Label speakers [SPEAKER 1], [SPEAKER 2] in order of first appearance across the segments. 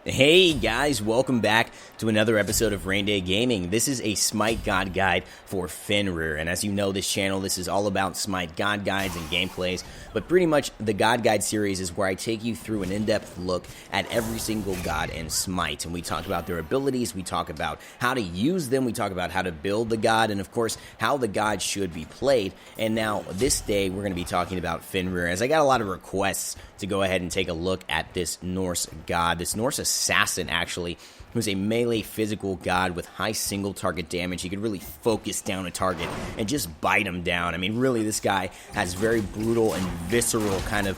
[SPEAKER 1] Hey guys, welcome back to another episode of Rain Day Gaming. This is a Smite God guide for Fenrir, and as you know, this channel, this is all about Smite God guides and gameplays, but pretty much the God Guide series is where I take you through an in-depth look at every single god in Smite, and we talk about their abilities, we talk about how to use them, we talk about how to build the god, and of course, how the god should be played. And now, this day, we're going to be talking about Fenrir, as I got a lot of requests to go ahead and take a look at this Norse god, this Norse assassin, actually, who's a melee physical god with high single target damage. He could really focus down a target and just bite him down. I mean, really, this guy has very brutal and visceral kind of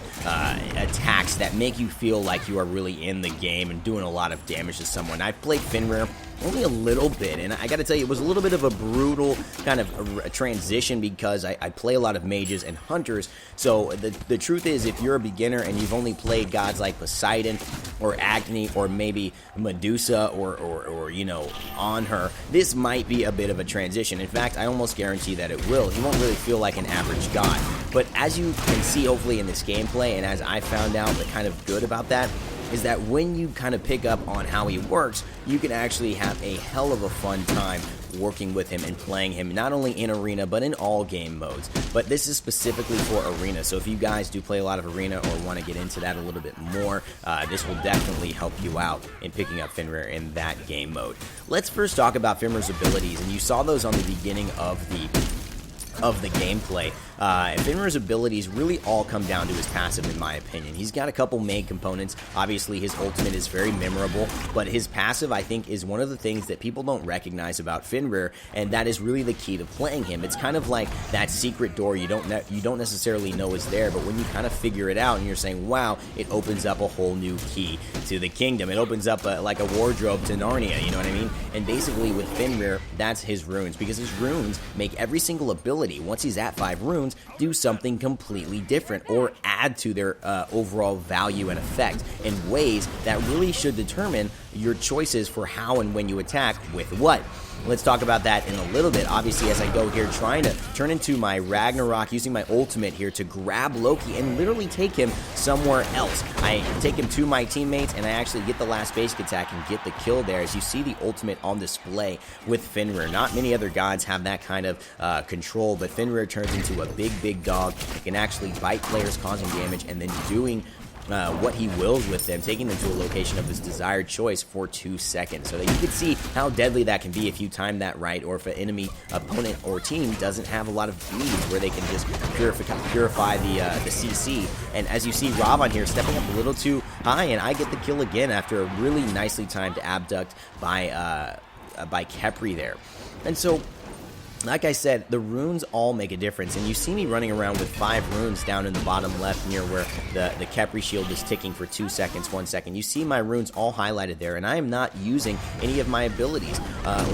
[SPEAKER 1] attacks that make you feel like you are really in the game and doing a lot of damage to someone. I've played Fenrir only a little bit, and I gotta tell you, it was a little bit of a brutal kind of a transition because I play a lot of mages and hunters. So the truth is, if you're a beginner and you've only played gods like Poseidon or Agni or maybe Medusa or you know, on her, this might be a bit of a transition. In fact, I almost guarantee that it will. You won't really feel like an average god. But as you can see, hopefully, in this gameplay, and as I found out, the kind of good about that is that when you kind of pick up on how he works, you can actually have a hell of a fun time working with him and playing him, not only in Arena, but in all game modes. But this is specifically for Arena, so if you guys do play a lot of Arena or want to get into that a little bit more, this will definitely help you out in picking up Fenrir in that game mode. Let's first talk about Fenrir's abilities, and you saw those on the beginning of the gameplay. Fenrir's abilities really all come down to his passive, in my opinion. He's got a couple main components. Obviously, his ultimate is very memorable, but his passive, I think, is one of the things that people don't recognize about Fenrir, and that is really the key to playing him. It's kind of like that secret door you don't necessarily know is there, but when you kind of figure it out and you're saying, wow, it opens up a whole new key to the kingdom. It opens up like a wardrobe to Narnia, you know what I mean? And basically, with Fenrir, that's his runes, because his runes make every single ability, once he's at 5 runes, do something completely different or add to their overall value and effect in ways that really should determine your choices for how and when you attack with what. Let's talk about that in a little bit. Obviously, as I go here trying to turn into my Ragnarok, using my ultimate here to grab Loki and literally take him somewhere else. I take him to my teammates, and I actually get the last basic attack and get the kill there. As you see the ultimate on display with Fenrir. Not many other gods have that kind of control, but Fenrir turns into a big dog. It can actually bite players, causing damage, and then doing what he wills with them, taking them to a location of his desired choice for 2 seconds. So that you can see how deadly that can be if you time that right, or if an enemy, opponent, or team doesn't have a lot of beads where they can just purify the CC. And as you see, Rob on here stepping up a little too high, and I get the kill again after a really nicely timed abduct by Kepri there. And so, like I said, the runes all make a difference, and you see me running around with 5 runes down in the bottom left near where the Kepri shield is ticking for 2 seconds, 1 second. You see my runes all highlighted there, and I am not using any of my abilities.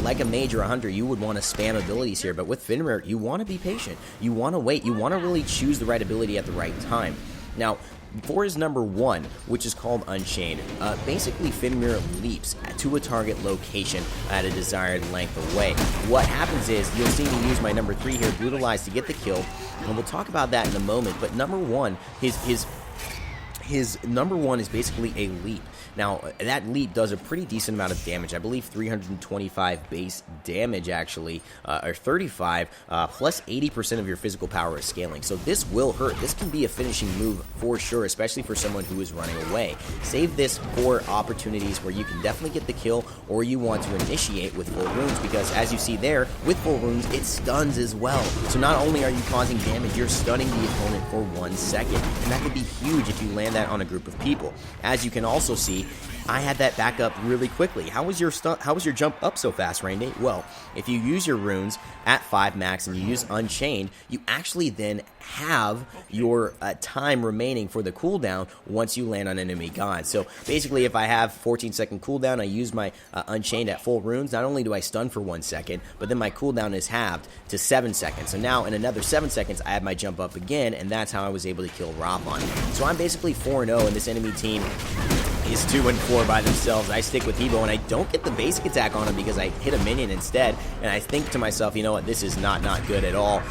[SPEAKER 1] Like a mage or a hunter, you would want to spam abilities here, but with Fenrir, you want to be patient. You want to wait. You want to really choose the right ability at the right time. Now, for his number 1, which is called Unchained, basically Fenrir leaps to a target location at a desired length away. What happens is, you'll see me use my number 3 here, Brutalize, to get the kill, and we'll talk about that in a moment, but number 1, his number 1 is basically a leap. Now, that leap does a pretty decent amount of damage. I believe 325 base damage, actually, or 35, plus 80% of your physical power is scaling. So this will hurt. This can be a finishing move for sure, especially for someone who is running away. Save this for opportunities where you can definitely get the kill, or you want to initiate with full runes, because as you see there, with full runes, it stuns as well. So not only are you causing damage, you're stunning the opponent for 1 second. And that could be huge if you land that on a group of people. As you can also see, I had that back up really quickly. How was your jump up so fast, Rain Day? Well, if you use your runes at 5 max and you use Unchained, you actually then have your time remaining for the cooldown once you land on enemy gods. So basically, if I have 14-second cooldown, I use my Unchained at full runes. Not only do I stun for 1 second, but then my cooldown is halved to 7 seconds. So now in another 7 seconds, I have my jump up again, and that's how I was able to kill Robon. So I'm basically 4-0, and this enemy team is 2 and 4 by themselves. I stick with Hebo, and I don't get the basic attack on him because I hit a minion instead. And I think to myself, you know what, this is not good at all.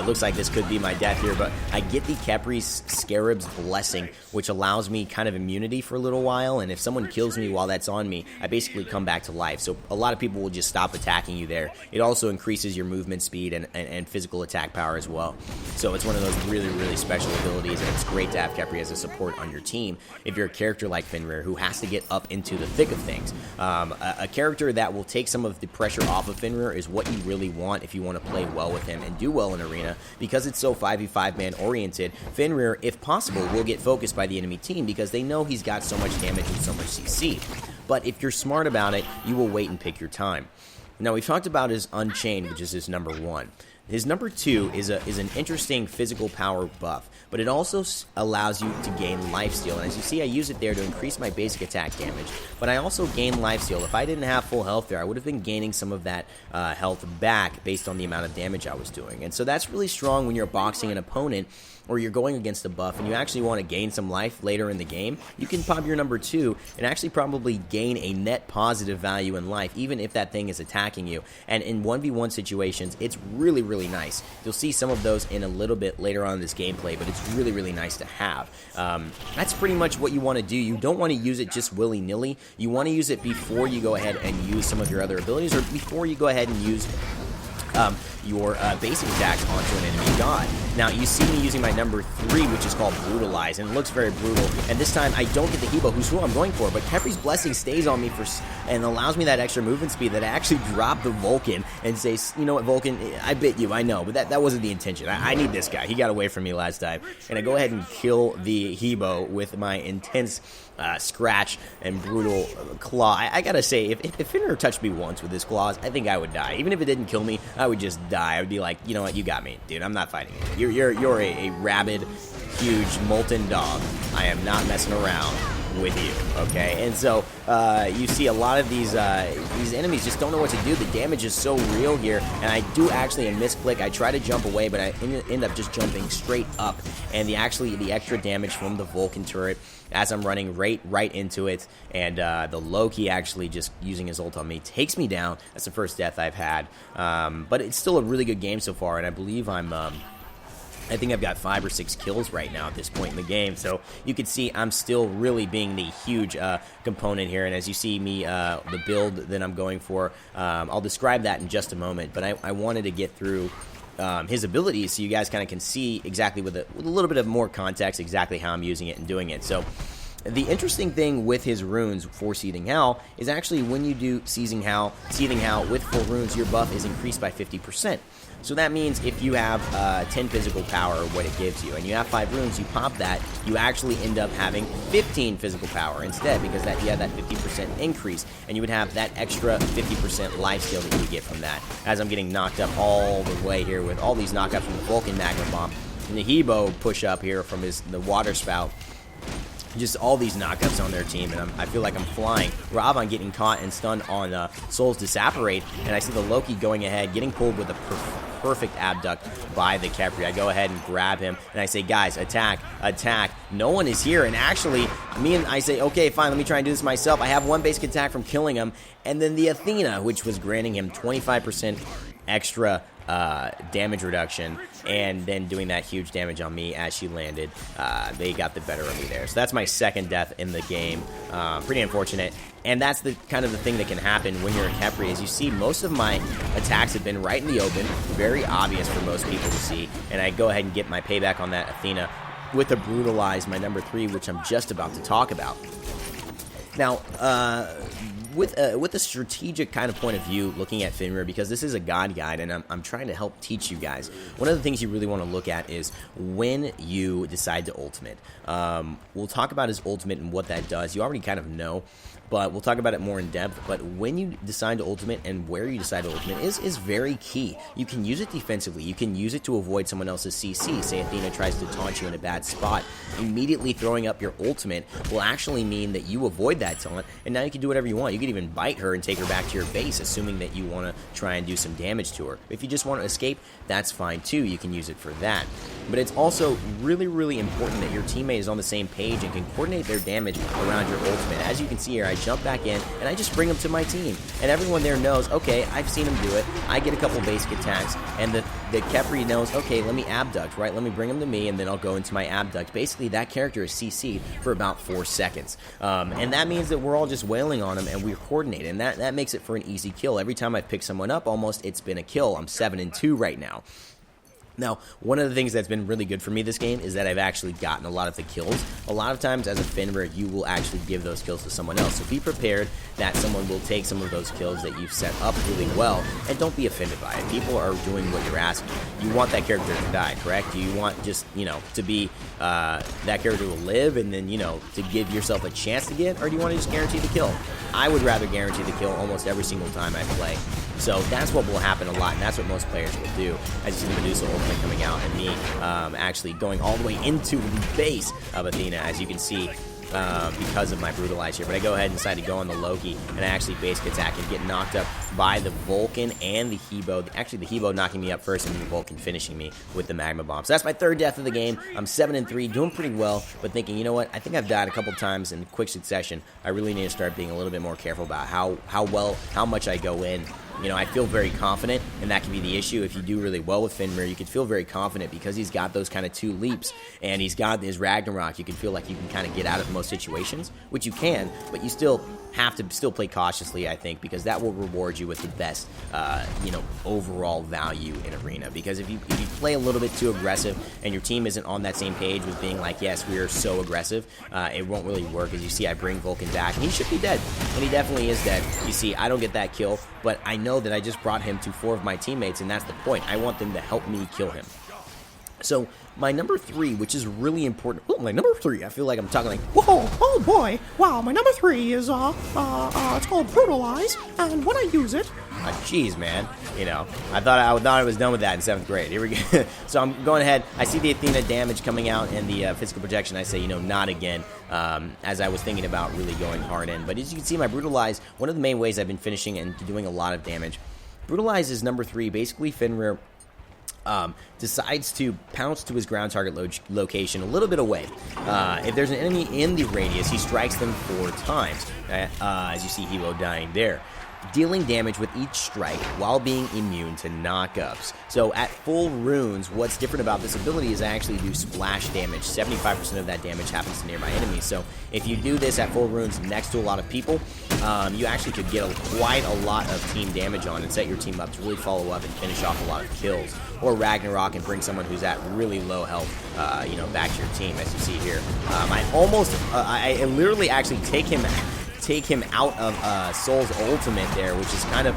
[SPEAKER 1] Looks like this could be my death here, but I get the Khepri's Scarab's Blessing, which allows me kind of immunity for a little while, and if someone kills me while that's on me, I basically come back to life. So a lot of people will just stop attacking you there. It also increases your movement speed and physical attack power as well. So it's one of those really, really special abilities, and it's great to have Khepri as a support on your team if you're a character like Fenrir who has to get up into the thick of things. A character that will take some of the pressure off of Fenrir is what you really want if you want to play well with him and do well in Arena. Because it's so 5v5 man oriented, Fenrir, if possible, will get focused by the enemy team because they know he's got so much damage and so much CC. But if you're smart about it, you will wait and pick your time. Now, we've talked about his Unchained, which is his number 1. His number 2 is an interesting physical power buff, but it also allows you to gain lifesteal. And as you see, I use it there to increase my basic attack damage, but I also gain lifesteal. If I didn't have full health there, I would have been gaining some of that health back based on the amount of damage I was doing. And so that's really strong when you're boxing an opponent or you're going against a buff and you actually want to gain some life later in the game. You can pop your number 2 and actually probably gain a net positive value in life, even if that thing is attacking you. And in 1v1 situations, it's really, really nice. You'll see some of those in a little bit later on in this gameplay, but it's really, really nice to have. That's pretty much what you want to do. You don't want to use it just willy-nilly. You want to use it before you go ahead and use some of your other abilities, or before you go ahead and use your basic attacks onto an enemy god. Now, you see me using my number 3, which is called Brutalize, and it looks very brutal. And this time, I don't get the Hebo, who's who I'm going for, but Khepri's Blessing stays on me and allows me that extra movement speed that I actually drop the Vulcan and say, you know what, Vulcan, I bit you, I know, but that wasn't the intention. I need this guy. He got away from me last time. And I go ahead and kill the Hebo with my intense scratch and brutal claw. I gotta say, if Fenrir touched me once with his claws, I think I would die. Even if it didn't kill me, I would just die. I would be like, you know what, you got me, dude. I'm not fighting you. You're a rabid, huge, molten dog. I am not messing around with you, okay? And so you see a lot of these enemies just don't know what to do. The damage is so real here, and I do actually a misclick. I try to jump away, but I end up just jumping straight up, and the extra damage from the Vulcan turret as I'm running right into it, and the Loki actually just using his ult on me takes me down. That's the first death I've had, but it's still a really good game so far, and I believe I think I've got 5 or 6 kills right now at this point in the game, so you can see I'm still really being the huge component here. And as you see me, the build that I'm going for, I'll describe that in just a moment, but I wanted to get through his abilities so you guys kind of can see exactly with a little bit of more context exactly how I'm using it and doing it. So the interesting thing with his runes for Seething Hell is actually when you do Seething Hell with full runes, your buff is increased by 50%. So that means if you have 10 physical power, what it gives you, and you have 5 runes, you pop that, you actually end up having 15 physical power instead, because you have that 50% increase, and you would have that extra 50% lifesteal that you would get from that. As I'm getting knocked up all the way here with all these knockouts from the Vulcan Magnum Bomb, and the Hebo push up here from the Water Spout. Just all these knockups on their team, and I feel like I'm flying. Ravan getting caught and stunned on Soul's Disapparate, and I see the Loki going ahead, getting pulled with a perfect abduct by the Khepri. I go ahead and grab him, and I say, guys, attack, attack. No one is here, and actually, I say, okay, fine, let me try and do this myself. I have 1 basic attack from killing him, and then the Athena, which was granting him 25% extra damage reduction, and then doing that huge damage on me as she landed. They got the better of me there. So that's my second death in the game. Pretty unfortunate. And that's the kind of the thing that can happen when you're a Khepri. As you see, most of my attacks have been right in the open, very obvious for most people to see, and I go ahead and get my payback on that Athena with a Brutalize, my number 3, which I'm just about to talk about. Now, with a strategic kind of point of view, looking at Fenrir, because this is a god guide, and I'm trying to help teach you guys. One of the things you really want to look at is when you decide to ultimate. We'll talk about his ultimate and what that does. You already kind of know, but we'll talk about it more in depth. But when you decide to ultimate and where you decide to ultimate is very key. You can use it defensively. You can use it to avoid someone else's CC. Say Athena tries to taunt you in a bad spot. Immediately throwing up your ultimate will actually mean that you avoid that that taunt, and now you can do whatever you want. You can even bite her and take her back to your base, assuming that you want to try and do some damage to her. If you just want to escape, that's fine too. You can use it for that. But it's also really, really important that your teammate is on the same page and can coordinate their damage around your ultimate. As you can see here, I jump back in, and I just bring them to my team. And everyone there knows, okay, I've seen him do it. I get a couple basic attacks, and the Khepri knows, okay, let me abduct, right? Let me bring him to me, and then I'll go into my abduct. Basically, that character is CC'd for about 4 seconds. And that means that we're all just wailing on him, and we're coordinated. And that makes it for an easy kill. Every time I pick someone up, almost, it's been a kill. I'm 7-2 right now. Now, one of the things that's been really good for me this game is that I've actually gotten a lot of the kills. A lot of times as a Fenrir, you will actually give those kills to someone else. So be prepared that someone will take some of those kills that you've set up really well, and don't be offended by it. People are doing what you're asking. You want that character to die, correct? You want just, to be that character to live and then, to give yourself a chance to get, or do you want to just guarantee the kill? I would rather guarantee the kill almost every single time I play. So that's what will happen a lot, and that's what most players will do. As you see the Medusa ultimate coming out, and me actually going all the way into the base of Athena, as you can see, because of my Brutalize here. But I go ahead and decide to go on the Loki, and I actually basic attack and get knocked up by the Vulcan and the Hebo. Actually, the Hebo knocking me up first, and the Vulcan finishing me with the Magma Bomb. So that's my third death of the game. I'm 7-3, doing pretty well, but thinking, you know what, I think I've died a couple times in quick succession. I really need to start being a little bit more careful about how much I go in. I feel very confident, and that can be the issue. If you do really well with Fenrir, you can feel very confident because he's got those kind of 2 leaps, and he's got his Ragnarok. You can feel like you can kind of get out of most situations, which you can, but you still have to play cautiously, I think, because that will reward you with the best, overall value in Arena. Because if you play a little bit too aggressive and your team isn't on that same page with being like, yes, we are so aggressive, it won't really work. As you see, I bring Vulcan back, and he should be dead, and he definitely is dead. You see, I don't get that kill, but I know that I just brought him to 4 of my teammates, and that's the point. I want them to help me kill him. So my number 3, which is really important. Oh, my number 3. I feel like I'm talking like,
[SPEAKER 2] whoa, oh boy, wow. My number 3 is it's called Brutalize, and when I use it,
[SPEAKER 1] jeez, man. I thought I was done with that in 7th grade. Here we go. So I'm going ahead. I see the Athena damage coming out and the physical projection. I say, not again. As I was thinking about really going hard in. But as you can see, my Brutalize, one of the main ways I've been finishing and doing a lot of damage. Brutalize is number 3. Basically, Fenrir decides to pounce to his ground target location a little bit away. If there's an enemy in the radius, he strikes them 4 times, as you see Hebo dying there, dealing damage with each strike while being immune to knockups. So at full runes, what's different about this ability is I actually do splash damage. 75% of that damage happens to nearby enemies. So if you do this at full runes next to a lot of people, you actually could get quite a lot of team damage on and set your team up to really follow up and finish off a lot of kills. Or Ragnarok and bring someone who's at really low health, back to your team, as you see here. I literally actually take him out of Soul's ultimate there, which is kind of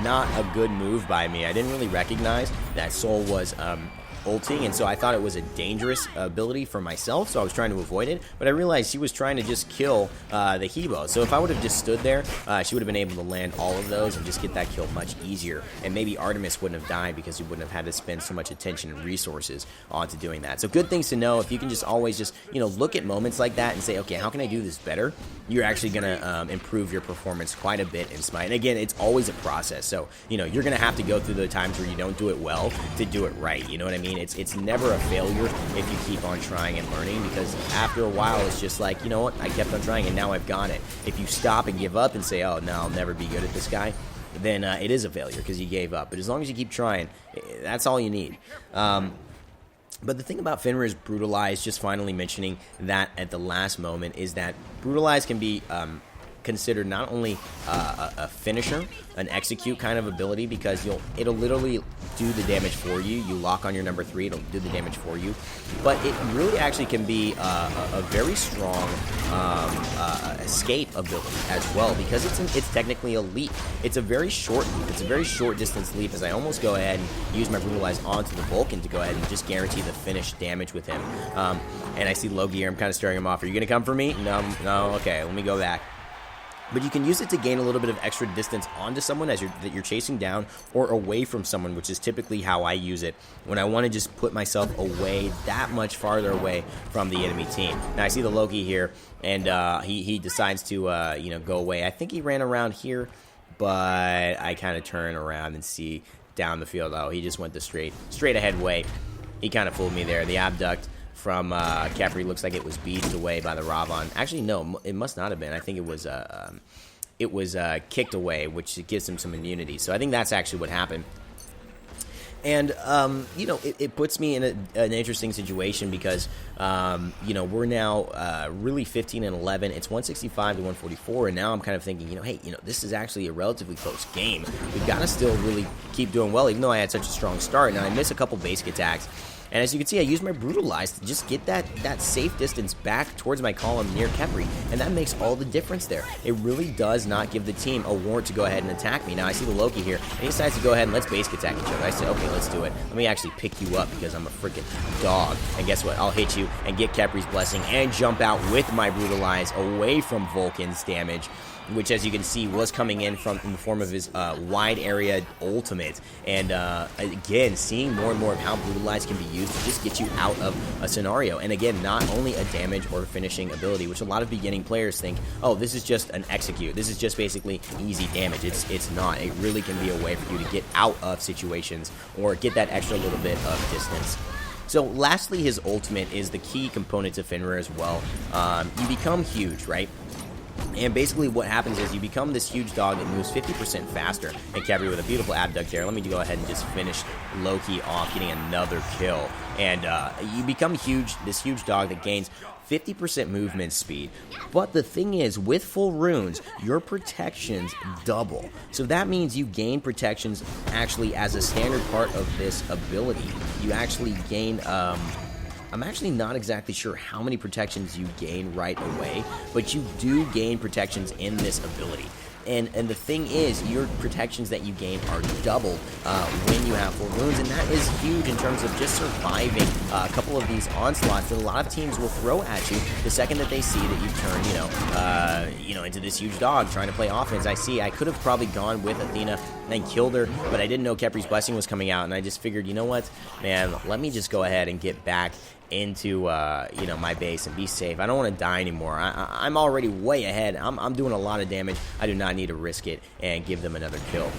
[SPEAKER 1] not a good move by me. I didn't really recognize that Soul was ulting, and so I thought it was a dangerous ability for myself, so I was trying to avoid it, but I realized she was trying to just kill the Hebo. So if I would have just stood there, she would have been able to land all of those and just get that kill much easier, and maybe Artemis wouldn't have died because you wouldn't have had to spend so much attention and resources onto doing that. So good things to know. If you can just always just, look at moments like that and say, okay, how can I do this better? You're actually going to improve your performance quite a bit in Smite. And again, it's always a process, so, you're going to have to go through the times where you don't do it well to do it right, you know what I mean? It's never a failure if you keep on trying and learning, because after a while it's just like, you know what, I kept on trying and now I've got it. If you stop and give up and say, oh no, I'll never be good at this guy, then it is a failure because you gave up. But as long as you keep trying, that's all you need. But the thing about Fenrir's Brutalize, just finally mentioning that at the last moment, is that Brutalize can be considered not only a finisher, an execute kind of ability, because it'll literally do the damage for you. You lock on your number 3, it'll do the damage for you. But it really actually can be a very strong escape ability as well, because it's technically a leap. It's a very short leap. It's a very short distance leap, as I almost go ahead and use my Brutalize onto the Vulcan to go ahead and just guarantee the finish damage with him. And I see Loki here. I'm kind of stirring him off. Are you going to come for me? No. Okay, let me go back. But you can use it to gain a little bit of extra distance onto someone that you're chasing down, or away from someone, which is typically how I use it when I want to just put myself away, that much farther away from the enemy team. Now I see the Loki here, and he decides to go away. I think he ran around here, but I kind of turn around and see down the field. Oh, he just went the straight ahead way. He kind of fooled me there. The abduct from Capri looks like it was beaten away by the Ravon. Actually, no, it must not have been. I think it was kicked away, which gives him some immunity. So I think that's actually what happened. And, it puts me in an interesting situation because, we're now really 15 and 11. It's 165 to 144, and now I'm kind of thinking, this is actually a relatively close game. We've got to still really keep doing well, even though I had such a strong start. And I miss a couple basic attacks. And as you can see, I use my Brutalize to just get that safe distance back towards my column near Kepri, and that makes all the difference there. It really does not give the team a warrant to go ahead and attack me. Now, I see the Loki here, and he decides to go ahead and let's basic attack each other. I say, okay, let's do it. Let me actually pick you up because I'm a freaking dog. And guess what? I'll hit you and get Kepri's Blessing and jump out with my Brutalize away from Vulcan's damage, which, as you can see, was coming in the form of his wide area ultimate. And again, seeing more and more of how Brutalize can be used to just get you out of a scenario. And again, not only a damage or finishing ability, which a lot of beginning players think, oh, this is just an execute. This is just basically easy damage. It's not. It really can be a way for you to get out of situations or get that extra little bit of distance. So lastly, his ultimate is the key component to Fenrir as well. You become huge, right? And basically what happens is you become this huge dog that moves 50% faster. And Capri with a beautiful abduct there. Let me go ahead and just finish Loki off, getting another kill. And you become this huge dog that gains 50% movement speed. But the thing is, with full runes, your protections double. So that means you gain protections actually as a standard part of this ability. You actually gain... I'm actually not exactly sure how many protections you gain right away, but you do gain protections in this ability. And the thing is, your protections that you gain are doubled when you have full runes, and that is huge in terms of just surviving a couple of these onslaughts that a lot of teams will throw at you the second that they see that you turn, into this huge dog trying to play offense. I could have probably gone with Athena and killed her, but I didn't know Kepri's Blessing was coming out, and I just figured, you know what, man, let me just go ahead and get back into my base and be safe. I don't want to die anymore. I'm already way ahead. I'm doing a lot of damage. I do not need to risk it and give them another kill.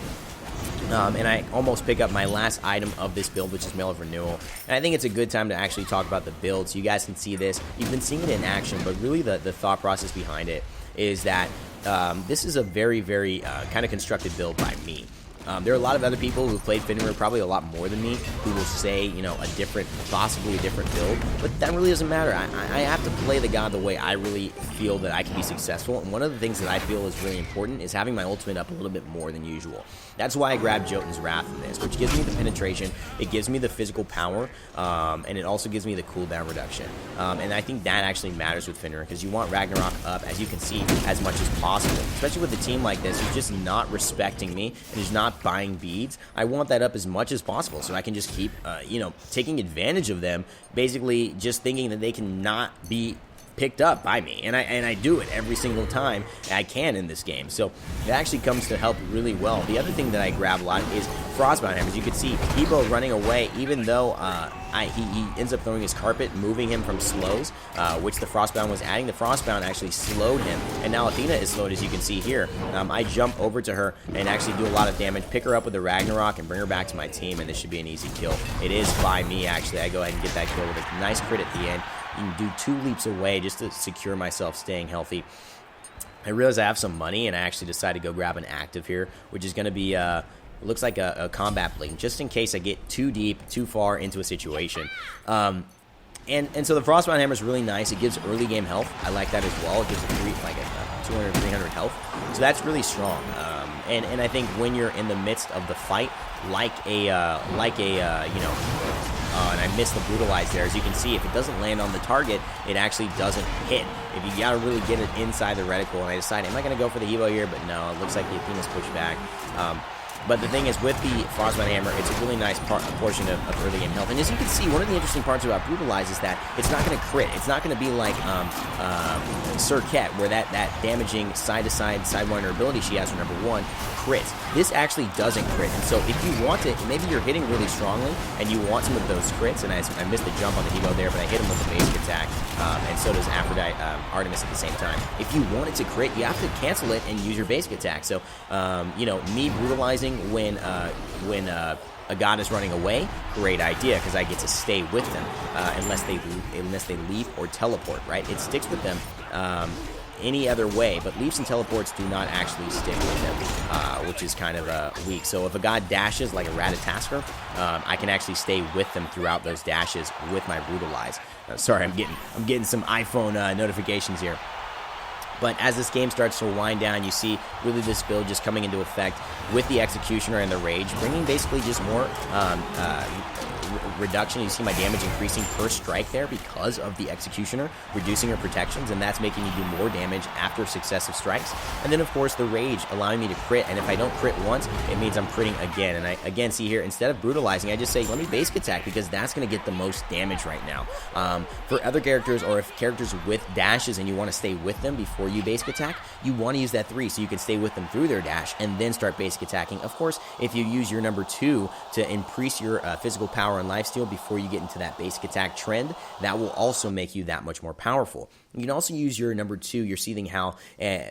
[SPEAKER 1] And I almost pick up my last item of this build, which is Mail of Renewal. And I think it's a good time to actually talk about the build so you guys can see this. You've been seeing it in action, but really the thought process behind it is that this is a very, very kind of constructed build by me. There are a lot of other people who played Fenrir, probably a lot more than me, who will say, possibly a different build, but that really doesn't matter. I have to play the god the way I really feel that I can be successful, and one of the things that I feel is really important is having my ultimate up a little bit more than usual. That's why I grabbed Jotunn's Wrath in this, which gives me the penetration, it gives me the physical power, and it also gives me the cooldown reduction. And I think that actually matters with Fenrir, because you want Ragnarok up, as you can see, as much as possible. Especially with a team like this, who's just not respecting me, and who's not buying beads. I want that up as much as possible, so I can just keep, taking advantage of them, basically just thinking that they cannot be picked up by me, and I do it every single time I can in this game, so it actually comes to help really well. The other thing that I grab a lot is Frostbound hammers. You can see Hebo running away, even though he ends up throwing his carpet, moving him from slows, which the Frostbound was adding. The Frostbound actually slowed him, and now Athena is slowed, as you can see here. I jump over to her and actually do a lot of damage, pick her up with the Ragnarok, and bring her back to my team, and this should be an easy kill. It is by me, actually. I go ahead and get that kill with a nice crit at the end. You can do 2 leaps away just to secure myself staying healthy. I realize I have some money, and I actually decided to go grab an active here, which is going to be, looks like a combat blink, just in case I get too deep, too far into a situation. And so the Frostbound hammer is really nice. It gives early game health. I like that as well. It gives a 200, 300 health. So that's really strong. And I think when you're in the midst of the fight, and I missed the Brutalize there. As you can see, if it doesn't land on the target, it actually doesn't hit. If you gotta really get it inside the reticle, and I decided, am I gonna go for the Evo here? But no, it looks like the Athena's pushed back. But the thing is, with the Frostbite hammer, it's a really nice portion of early game health. And as you can see, one of the interesting parts about Brutalize is that it's not going to crit. It's not going to be like Cirquette, where that damaging side-to-side sidewinder ability she has for number 1 crits. This actually doesn't crit. And so if you want to, maybe you're hitting really strongly and you want some of those crits, and I missed the jump on the Hebo there, but I hit him with the basic attack, and so does Aphrodite, Artemis at the same time. If you want it to crit, you have to cancel it and use your basic attack. So, you know, me brutalizing when a god is running away, great idea, because I get to stay with them unless they leave or teleport, right? It sticks with them any other way, but leaps and teleports do not actually stick with them, which is kind of weak. So if a god dashes like a Ratatasker, I can actually stay with them throughout those dashes with my Brutalize. Sorry, I'm getting some iPhone notifications here. But as this game starts to wind down, you see really this build just coming into effect with the Executioner and the Rage, bringing basically just more reduction. You see my damage increasing per strike there because of the Executioner, reducing her protections, and that's making me do more damage after successive strikes. And then, of course, the Rage allowing me to crit, and if I don't crit once, it means I'm critting again. And I, again, see here, instead of brutalizing, I just say, let me basic attack, because that's going to get the most damage right now. For other characters, or if characters with dashes and you want to stay with them before you basic attack, you want to use that 3 so you can stay with them through their dash and then start basic attacking. Of course, if you use your number 2 to increase your physical power and lifesteal before you get into that basic attack trend, that will also make you that much more powerful. You can also use your number 2, your Seething Howl,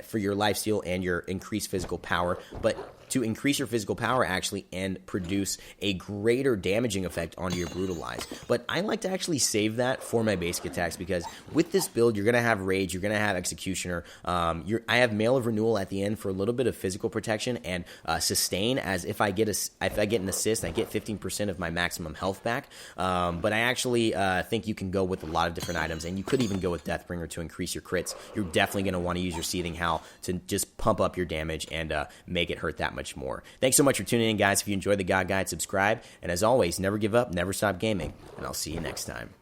[SPEAKER 1] for your lifesteal and your increased physical power, but to increase your physical power actually and produce a greater damaging effect onto your Brutalize. But I like to actually save that for my basic attacks, because with this build, you're going to have Rage, you're going to have Executioner. I have Mail of Renewal at the end for a little bit of physical protection and sustain, as if I get an assist, I get 15% of my maximum health back. But I actually think you can go with a lot of different items, and you could even go with Deathbringer to increase your crits. You're definitely going to want to use your Seething Howl to just pump up your damage and make it hurt that much more. Thanks so much for tuning in, guys. If you enjoyed the God Guide, subscribe. And as always, never give up, never stop gaming. And I'll see you next time.